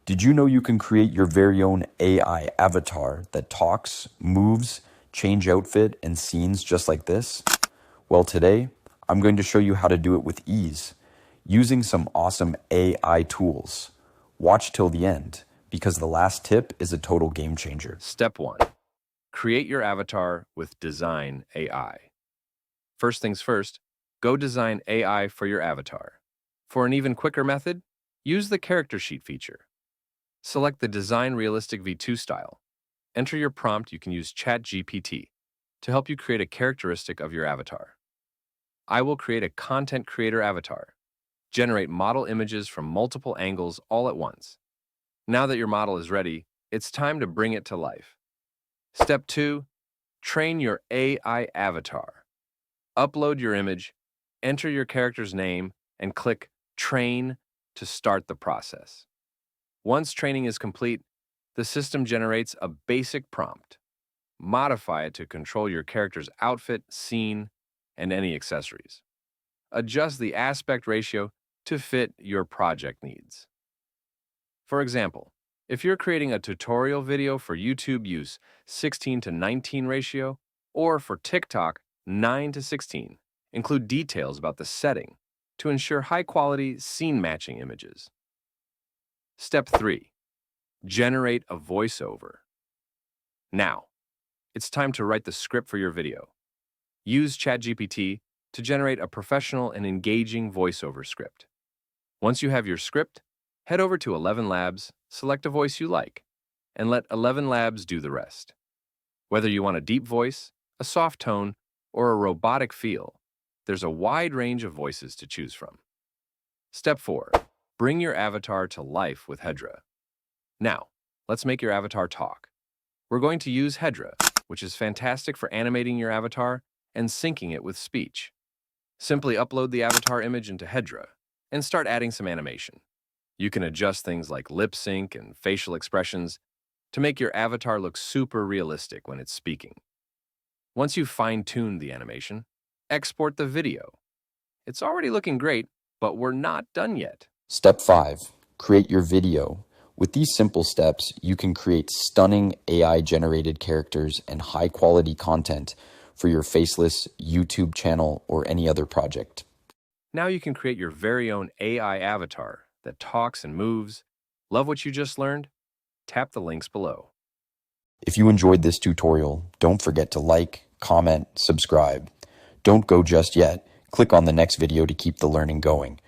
Did you know you can create your very own AI avatar that talks, moves, change outfit, and scenes just like this? Well, today, I'm going to show you how to do it with ease, using some awesome AI tools. Watch till the end, because the last tip is a total game changer. Step 1. Create your avatar with Dzine AI. First things first, go Dzine AI for your avatar. For an even quicker method, use the character sheet feature. Select the Dzine Realistic V2 style. Enter your prompt. You can use ChatGPT to help you create a characteristic of your avatar. I will create a content creator avatar. Generate model images from multiple angles all at once. Now that your model is ready, it's time to bring it to life. Step 2. Train your AI avatar. Upload your image, enter your character's name, and click Train to start the process. Once training is complete, the system generates a basic prompt. Modify it to control your character's outfit, scene, and any accessories. Adjust the aspect ratio to fit your project needs. For example, if you're creating a tutorial video for YouTube, use 16:19 ratio, or for TikTok, 9:16. Include details about the setting to ensure high-quality scene-matching images. Step 3. Generate a voiceover. Now, it's time to write the script for your video. Use ChatGPT to generate a professional and engaging voiceover script. Once you have your script, head over to 11 Labs, select a voice you like, and let 11 Labs do the rest. Whether you want a deep voice, a soft tone, or a robotic feel, there's a wide range of voices to choose from. Step 4. Bring your avatar to life with Hedra. Now, let's make your avatar talk. We're going to use Hedra, which is fantastic for animating your avatar and syncing it with speech. Simply upload the avatar image into Hedra and start adding some animation. You can adjust things like lip sync and facial expressions to make your avatar look super realistic when it's speaking. Once you've fine-tuned the animation, export the video. It's already looking great, but we're not done yet. Step 5. Create your video. With these simple steps, you can create stunning AI-generated characters and high-quality content for your faceless YouTube channel or any other project. Now you can create your very own AI avatar that talks and moves. Love what you just learned? Tap the links below. If you enjoyed this tutorial, don't forget to like, comment, subscribe. Don't go just yet. Click on the next video to keep the learning going.